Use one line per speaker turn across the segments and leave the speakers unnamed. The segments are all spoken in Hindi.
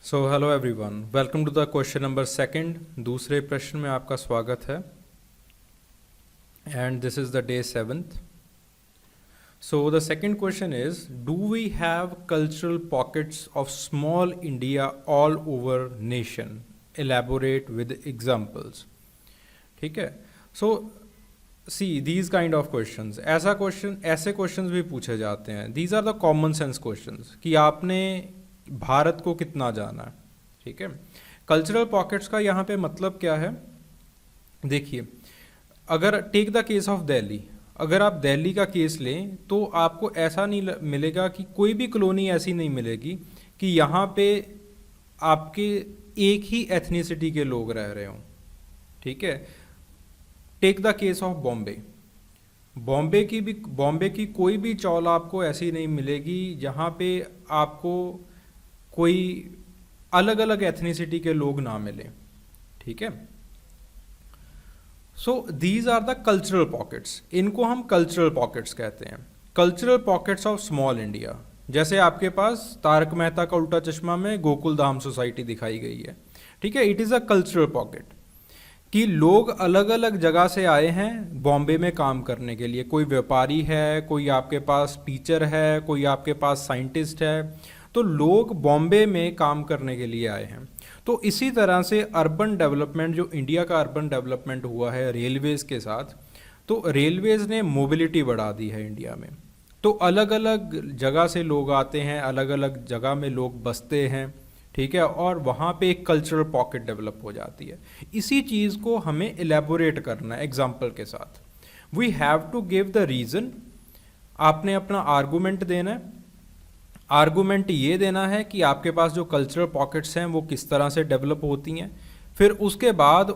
So hello everyone, welcome to the question number second. दूसरे प्रश्न में आपका स्वागत है and this is the day 7th। So the second question is, do we have cultural pockets of small India all over nation? Elaborate with examples. ठीक है। So see these kind of questions, ऐसे क्वेश्चंस भी पूछे जाते हैं। These are the common sense questions कि आपने भारत को कितना जाना है। ठीक है। कल्चरल पॉकेट्स का यहाँ पे मतलब क्या है? देखिए, अगर take the case of Delhi, अगर आप दिल्ली का केस लें तो आपको ऐसा नहीं मिलेगा कि कोई भी कॉलोनी ऐसी नहीं मिलेगी कि यहाँ पे आपके एक ही एथनिसिटी के लोग रह रहे हों। ठीक है। Take the case of Bombay, Bombay की कोई भी चौल आपको ऐसी नहीं मिलेगी जहाँ पे आपको कोई अलग अलग एथनिसिटी के लोग ना मिले। ठीक है। So these are the cultural pockets, इनको हम कल्चरल पॉकेट्स कहते हैं। Cultural pockets of small India, जैसे आपके पास तारक मेहता का उल्टा चश्मा में गोकुल धाम सोसाइटी दिखाई गई है। ठीक है। It is a cultural pocket कि लोग अलग अलग जगह से आए हैं बॉम्बे में काम करने के लिए। कोई व्यापारी है, कोई आपके पास टीचर है, कोई आपके पास साइंटिस्ट है, तो लोग बॉम्बे में काम करने के लिए आए हैं। तो इसी तरह से अर्बन डेवलपमेंट, जो इंडिया का अर्बन डेवलपमेंट हुआ है रेलवेज़ के साथ, तो रेलवेज़ ने मोबिलिटी बढ़ा दी है इंडिया में। तो अलग अलग जगह से लोग आते हैं, अलग अलग जगह में लोग बसते हैं। ठीक है। और वहाँ पे एक कल्चरल पॉकेट डेवलप हो जाती है। इसी चीज़ को हमें एलेबोरेट करना है एग्जाम्पल के साथ। We have to give the reason. आपने अपना आर्गूमेंट देना है। आर्गूमेंट ये देना है कि आपके पास जो कल्चरल पॉकेट्स हैं वो किस तरह से डेवलप होती हैं। फिर उसके बाद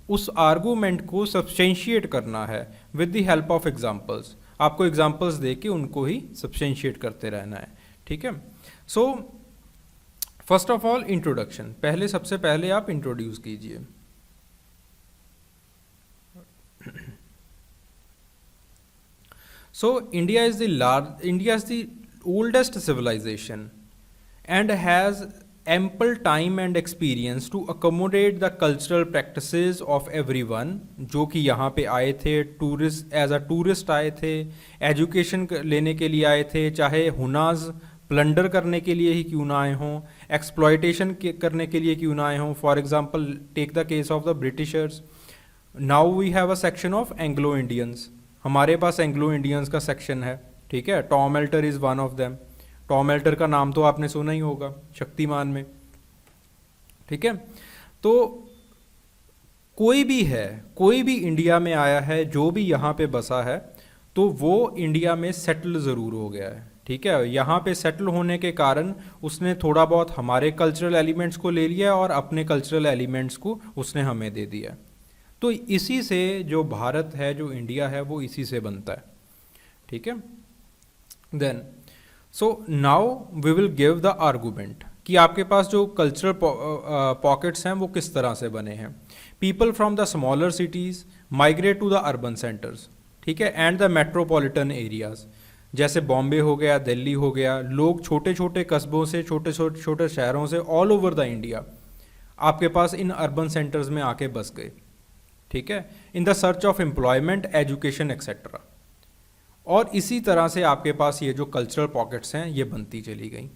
उस आर्गूमेंट को सब्सटेंशिएट करना है with the help of examples. आपको एग्जांपल्स दे के उनको ही सब्सटेंशिएट करते रहना है। ठीक है। So first of all introduction, सबसे पहले आप इंट्रोड्यूस कीजिए। So India is the oldest civilization and has ample time and experience to accommodate the cultural practices of everyone जो कि यहाँ पे आए थे टूरिस्ट, एज अ टूरिस्ट आए थे, एजुकेशन लेने के लिए आए थे, चाहे हुनाज प्लंडर करने के लिए ही क्यों ना आए हों, एक्सप्लॉयटेशन करने के लिए क्यों ना आए हों। For example take the case of the Britishers. Now we have a section of Anglo Indians. हमारे पास एंग्लो इंडियंस का सेक्शन है। ठीक है। Tom Alter is one of them. Tom Alter का नाम तो आपने सुना ही होगा शक्तिमान में। ठीक है। तो कोई भी इंडिया में आया है, जो भी यहाँ पे बसा है, तो वो इंडिया में सेटल ज़रूर हो गया है। ठीक है। यहाँ पे सेटल होने के कारण उसने थोड़ा बहुत हमारे कल्चरल एलिमेंट्स को ले लिया और अपने कल्चरल एलिमेंट्स को उसने हमें दे दिया। तो इसी से जो भारत है, जो इंडिया है, वो इसी से बनता है। ठीक है। Then so now we will give the argument कि आपके पास जो कल्चरल पॉकेट्स हैं वो किस तरह से बने हैं। People from the smaller cities migrate to the urban centres. ठीक है। एंड द मेट्रोपॉलिटन एरियाज़, जैसे बॉम्बे हो गया, दिल्ली हो गया। लोग छोटे छोटे कस्बों से, छोटे छोटे शहरों से ऑल ओवर द इंडिया आपके पास इन अर्बन सेंटर्स में आके बस गए। ठीक है। In the search of employment, education etcetera. और इसी तरह से आपके पास ये जो कल्चरल पॉकेट्स हैं ये बनती चली गई।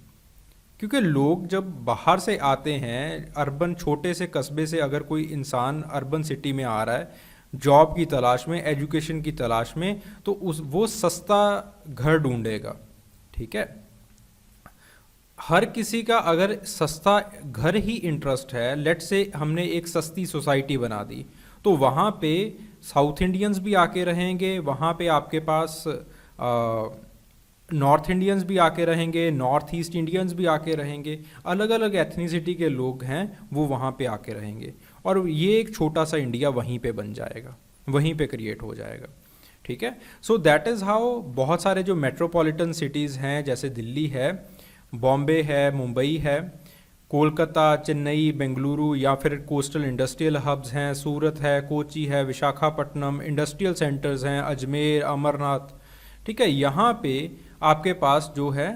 क्योंकि लोग जब बाहर से आते हैं, अर्बन छोटे से कस्बे से अगर कोई इंसान अर्बन सिटी में आ रहा है जॉब की तलाश में, एजुकेशन की तलाश में, तो वो सस्ता घर ढूंढेगा। ठीक है। हर किसी का अगर सस्ता घर ही इंटरेस्ट है, लेट से हमने एक सस्ती सोसाइटी बना दी, तो वहाँ पे साउथ इंडियंस भी आके रहेंगे, वहाँ पे आपके पास नॉर्थ इंडियंस भी आके रहेंगे, नॉर्थ ईस्ट इंडियंस भी आके रहेंगे। अलग अलग एथनिसिटी के लोग हैं वो वहाँ पे आके रहेंगे और ये एक छोटा सा इंडिया वहीं पे बन जाएगा, वहीं पे क्रिएट हो जाएगा। ठीक है। सो दैट इज़ हाउ बहुत सारे जो मेट्रोपॉलिटन सिटीज़ हैं, जैसे दिल्ली है, बॉम्बे है, मुंबई है, कोलकाता, चेन्नई, बेंगलुरु, या फिर कोस्टल इंडस्ट्रियल हब्स हैं, सूरत है, कोची है, विशाखापट्टनम, इंडस्ट्रियल सेंटर्स हैं, अजमेर, अमरनाथ। ठीक है। यहाँ पे आपके पास जो है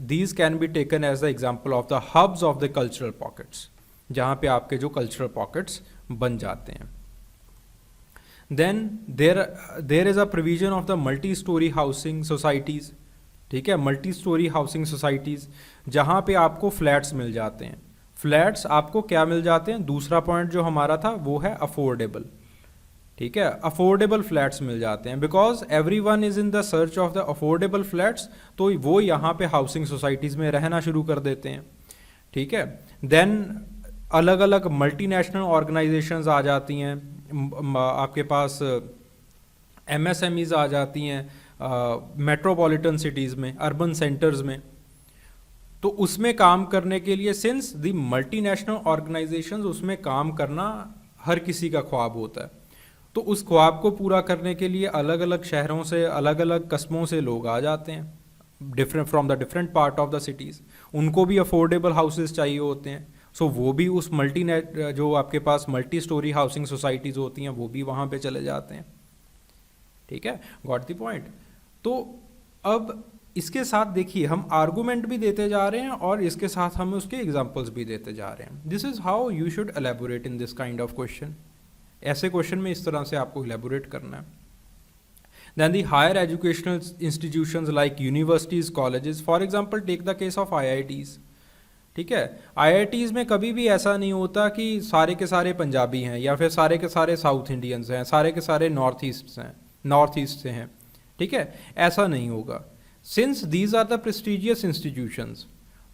these can be taken as the example of the hubs of the cultural pockets, जहाँ पे आपके जो cultural pockets बन जाते हैं. Then there is a provision of the multi-story housing societies. ठीक है, मल्टी स्टोरी हाउसिंग सोसाइटीज़, जहाँ पे आपको फ्लैट्स मिल जाते हैं. फ्लैट्स आपको क्या मिल जाते हैं, दूसरा पॉइंट जो हमारा था वो है अफोर्डेबल. ठीक है, अफोर्डेबल फ्लैट्स मिल जाते हैं, because everyone is in the search of the affordable flats, तो वो यहाँ पे हाउसिंग सोसाइटीज़ में रहना शुरू कर देते हैं. ठीक है, देन अलग अलग मल्टीनेशनल ऑर्गेनाइजेशंस आ जाती हैं, आपके पास MSMEs आ जाती हैं मेट्रोपॉलिटन सिटीज़ में, अर्बन सेंटर्स में. तो उसमें काम करने के लिए, सिंस द मल्टीनेशनल ऑर्गेनाइजेशंस, उसमें काम करना हर किसी का ख्वाब होता है. तो उस ख्वाब को पूरा करने के लिए अलग अलग शहरों से, अलग अलग कस्बों से लोग आ जाते हैं, different from the different part of the cities. उनको भी अफोर्डेबल हाउसेस चाहिए होते हैं. सो वो भी उस जो आपके पास मल्टी स्टोरी हाउसिंग सोसाइटीज़ होती हैं, वो भी वहाँ पे चले जाते हैं. ठीक है, गॉट द पॉइंट. तो अब इसके साथ देखिए, हम आर्गूमेंट भी देते जा रहे हैं और इसके साथ हम उसके एग्जांपल्स भी देते जा रहे हैं. This is how you should elaborate in this kind of question. ऐसे क्वेश्चन में इस तरह से आपको एलेबोरेट करना है. Then the higher educational institutions like universities, colleges, for example take the case of IITs. ठीक है, IITs में कभी भी ऐसा नहीं होता कि सारे के सारे पंजाबी हैं या फिर सारे के सारे साउथ इंडियंस हैं, सारे के सारे नॉर्थ ईस्ट से हैं. ठीक है, ऐसा नहीं होगा. Since these are the prestigious institutions,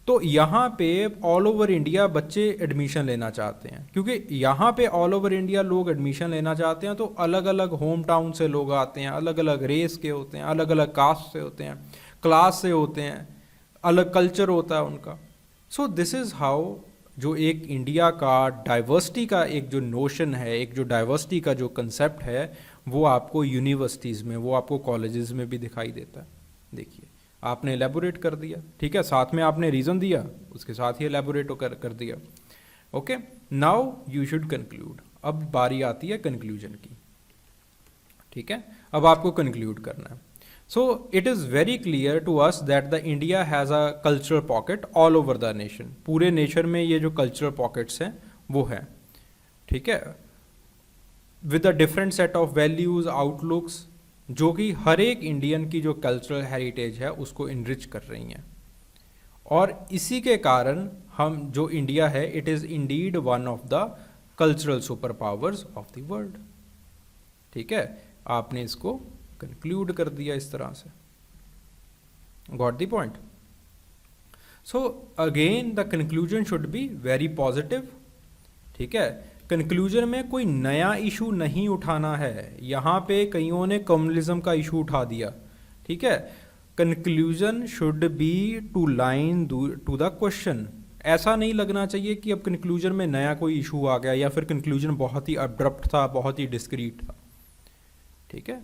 तो यहाँ पे ऑल ओवर इंडिया बच्चे एडमिशन लेना चाहते हैं, क्योंकि यहाँ पे ऑल ओवर इंडिया लोग एडमिशन लेना चाहते हैं. तो अलग अलग होम टाउन से लोग आते हैं, अलग अलग रेस के होते हैं, अलग अलग कास्ट से होते हैं, क्लास से होते हैं, अलग कल्चर होता है उनका. सो दिस इज़ हाउ जो एक इंडिया का डाइवर्सिटी का एक जो नोशन है, एक जो डाइवर्सिटी का जो कंसेप्ट है, वो आपको यूनिवर्सिटीज़ में, वो आपको कॉलेजेस में भी दिखाई देता है. देखिए, आपने एलेबोरेट कर दिया. ठीक है, साथ में आपने रीज़न दिया, उसके साथ ही एलेबोरेट कर दिया. Okay, now you should conclude. अब बारी आती है कंक्लूजन की. ठीक है, अब आपको कंक्लूड करना है. So it is very clear to us that the India has a cultural pocket all over the nation. पूरे नेशन में ये जो कल्चरल पॉकेट्स हैं वो हैं. ठीक है, with a different set of values, outlooks, जो कि हर एक इंडियन की जो कल्चरल हेरिटेज है उसको इनरिच कर रही हैं. और इसी के कारण हम जो इंडिया है, it is Indeed one of the cultural super powers of the world. ठीक है, आपने इसको कंक्लूड कर दिया इस तरह से. Got the point. So again the conclusion should be very positive. ठीक है, कंक्लूजन में कोई नया इशू नहीं उठाना है. यहाँ पे कईयों ने कम्युनलिज्म का इशू उठा दिया. ठीक है, conclusion should be to line to the question. ऐसा नहीं लगना चाहिए कि अब कंक्लूजन में नया कोई इशू आ गया या फिर कंक्लूजन बहुत ही अब्रप्ट था, बहुत ही डिस्क्रीट था. ठीक है,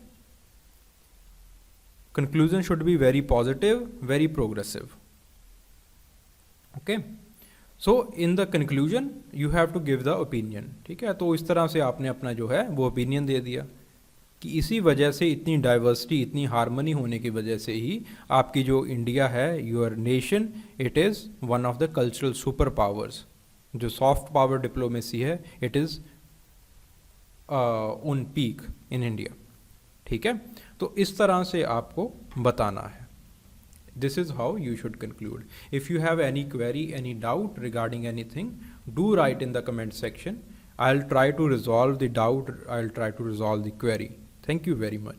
conclusion should be very positive, very progressive. Okay, so in the conclusion you have to give the opinion. ठीक है, तो इस तरह से आपने अपना जो है वो ओपिनियन दे दिया कि इसी वजह से, इतनी डाइवर्सिटी, इतनी हार्मनी होने की वजह से ही आपकी जो इंडिया है, your nation, it is one of the cultural super powers. जो सॉफ्ट पावर डिप्लोमेसी है, it is on peak in India. ठीक है, तो इस तरह से आपको बताना है. This is how you should conclude. If you have any query, any doubt regarding anything, do write in the comment section. I'll try to resolve the doubt. I'll try to resolve the query. Thank you very much.